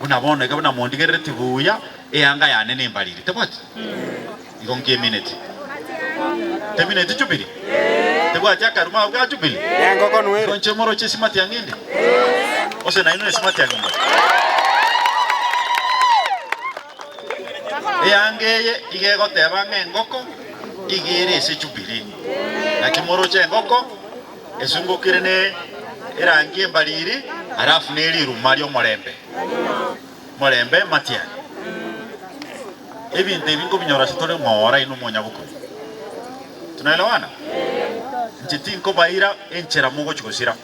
unabona kabona mondigere tibuya eyanga yane nembaliri tebati igonke minute teminute chubiri tebati akaruma uga chubiri ngoko nwere konche moro chesimati yanginde ose na ino simati yanginde eyangeye igego tebanga ngoko igere ese chubiri na kimoro che ngoko esungukire ne erangi embaliri arafu neliru Mario Morembe Matiani ebintu ebingo binyora sitole ngora ino monyabuko tunaelewana njiti nko baira enchera mugo chigusira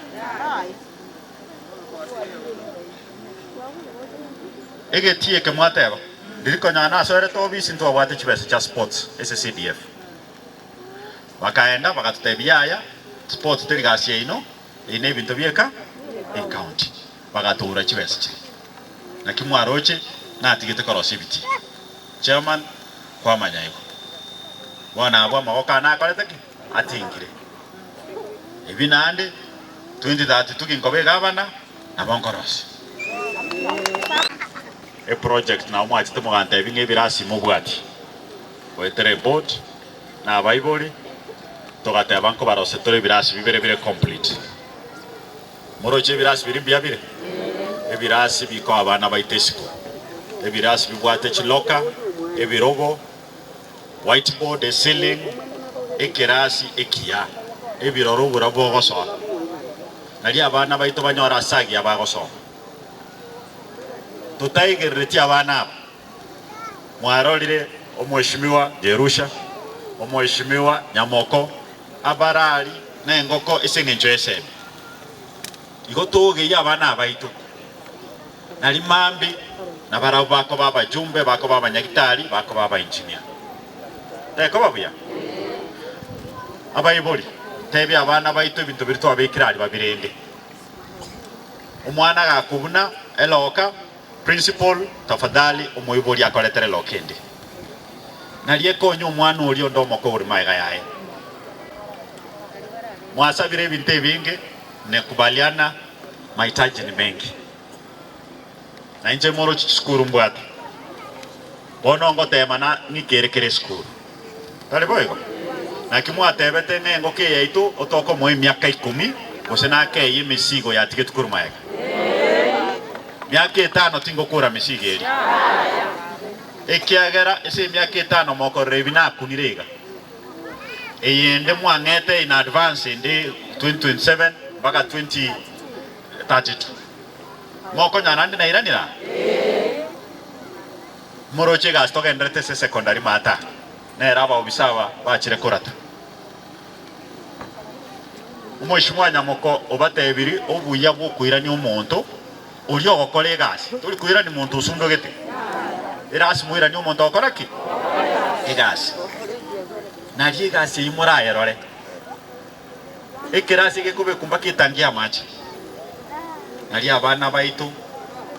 egetie ke mwateba diriko nyana asore to bisi ntwa bwate chibese cha sports SCDF wakaenda bakatutebiaya sports delegation ino ine bintu byeka in county bagatura chibese na kimwaroche na atigete korosibiti chairman kwa manyaiko bwana abo mawoka na akoleteki atingire ebinande 2030 tukingobe gavana na bankorosi a project na omwa chite muganta ebinge birasi mubwati wetere board na baiboli togate abanko barose tore birasi bibere complete moroche birasi bire ebirasi biko abana baitesiko ebirasi bibwate chiloka ebirogo whiteboard a ceiling ekirasi ekia ebiroro burabo goso nali abana baito banyora sagi abagoso tutaigereti abana mwarolire omweshimiwa Jerusha omweshimiwa Nyamoko abarali nengoko esengenjo eseme igotoge yabana baito nali mambi na barabo bako baba jumbe bako baba nyagitari bako baba engineer teko babuya abayiboli tebi abana baito bintu birito abekirali babirende omwana gakubuna eloka principal tafadhali omuyiboli akoletere lokende naliye konyo omwana oli ndomo ko uri maiga yae mwasabire bintu bingi nekubaliana mahitaji ni mengi na nje moro chiskuru mbwata bonongo tema na nikerekere skuru tale boygo na kimwatebete nengo ke yaitu otoko mo myaka 10 osena ke yimisigo ya tike tukurumaega myaka 5 tingo kura misigo eri ekiagera ese myaka 5 moko revina kunirega eyende mwangete in advance inde 2027 mpaka 2032 moko nyanandi na iranira moroche gasto gendrete se secondary mata nera aba obisawa bachire korata umweshimwa Nyamoko obatebiri obuya bwo kwirani omonto uri ogokora egasi turi kwirani muntu usundogete erasi muirani omonto okoraki egasi nari egasi imura yerore ekirasi gekube kumba kitangia machi nari abana baito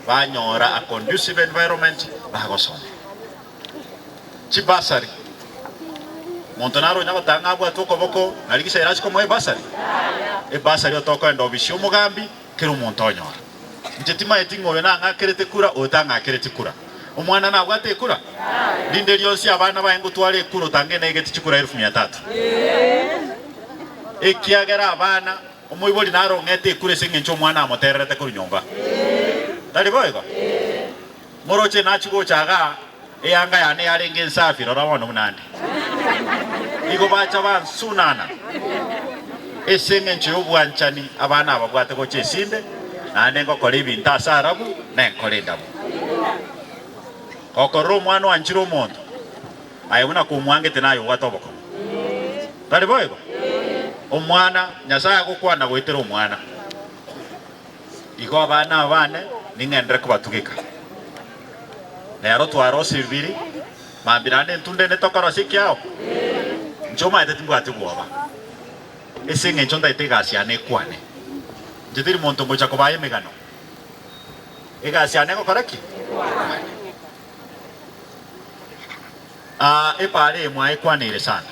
banyora a conducive environment bagosone chibasari montonaro nyaba tanga bwa toko boko nari kiserachi komo ebasari ebasari otoko endo bisho mugambi kero montonyora njetima etingo yona ngakerete kura otanga akerete kura omwana na bwate kura linde lyosi abana bayengo twale kura tange negeti chikura 1300 ekiagera abana omuyiboli naro ngete kure sengencho mwana amotererete kuri nyomba dali boyego moroche nachigo chaga eyanga yane yarenge nsafi rorabona munandi igo bacha bansunana esengencho yobwanchani abana ababwate ko chesinde nane ngo kole bintu asarabu nenkole ndabu okoro mwana wanchiro mondo ayuna kumwangete nayo watoboko dali boyego omwana nyasaya gukwana gwetera omwana igo abana abane ningendere kubatugika nero twaro sibiri mambirane ntunde netokoro sikiao njoma ete timbwati bwoba esenge nchonda itegasi ane kwane njitiri monto ngocha kobaye megano egasi ane gokoraki epare mwa ekwanire sana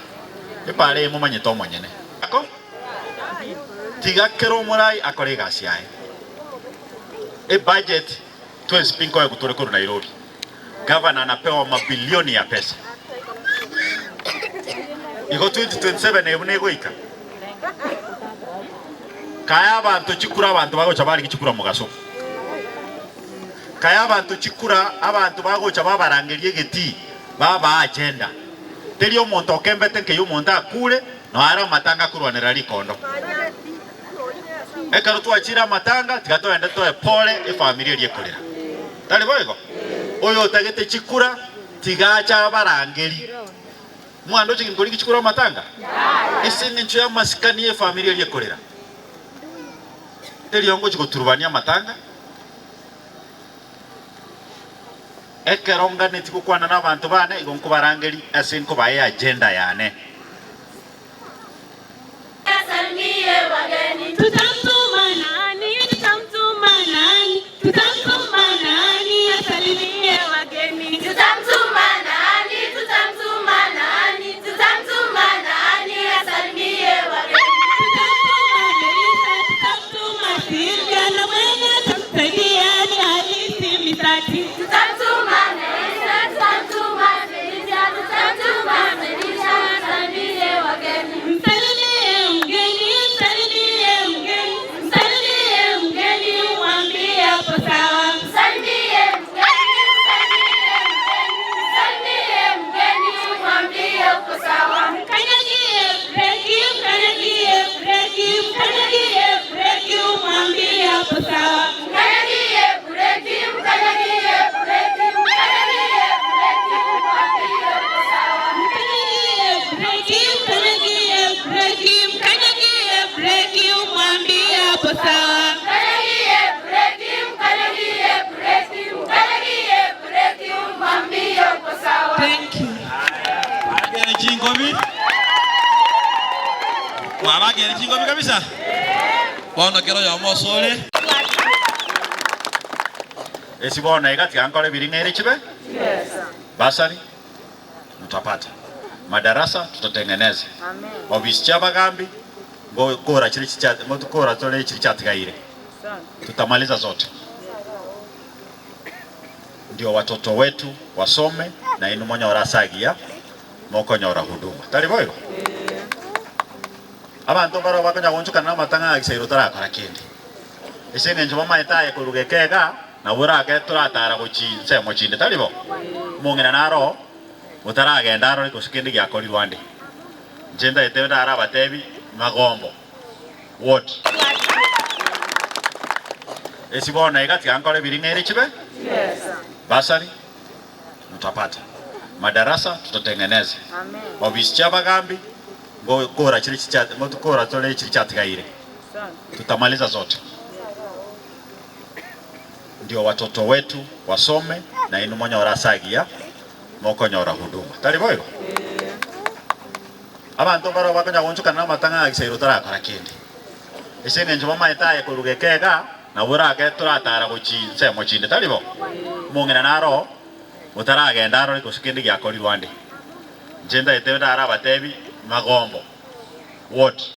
epare mu manyeto monyene ako tiga kero murai akore gasi yae e budget twezi pinko ya kutole kuru Nairobi. Governor anapewa mabilioni ya pesa. Iko 2027 ebune goika. Kaya abantu chikura abantu bago chabali kichikura mugaso. Kaya abantu chikura abantu bago chababarangerie geti baba agenda. Teri omuntu okembete nke y'omuntu akure no ara matanga kurwanira likondo. Ekaro twachira matanga tigatoenda toe pole familia lyekolera. Tali boyego. Oyo tagete chikura tigacha barangeri. Mwando chikingoli kichikura matanga. Ese nincho ya masikani familia lyekolera. Teri ongo chikoturubania matanga. Ekeronga netikukwana n'abantu bane igonko barangeri asinko baye agenda yane. Mama gere chingo kabisa. Bono kero ya mosole. Esi bona igati ankole biringere chibe? Yes. Basari mtapata. Madarasa tutatengeneza. Amen. Ofisi cha bagambi ngo kora chiri chicha ngo kora tole chiri chatgaire. Tutamaliza zote. Ndio watoto wetu wasome na inu monya orasagia moko nyora huduma. Tali boyo? Abantu baro bakonya gonchuka na matanga agisairo tara karakende. Esenge njoma maitaye kurugekega na burake turatara guchinse mochinde talibo. Mungena naro utaragenda ro ikusikindi gya kori Rwanda. Njenda etenda ara batebi magombo. What? Esibona igati ankole biringere chibe? Yes. Basari mtapata. Madarasa tutatengeneza. Amen. Ofisi cha bagambi ngo kora chiri chicha ngo kora tole chiri chatgaire. Tutamaliza zote. Ndio watoto wetu wasome na inu monya orasagia moko nyora huduma. Tali boyo? Abantu baro bakonya gonchuka na matanga agisairo tara karakende. Esenge njoma maitaye kurugekega na burake turatara guchinse mochinde talibo. Mungena naro utaragenda ro ikusikindi gya kori Rwanda. Njenda etenda ara batebi magombo. What?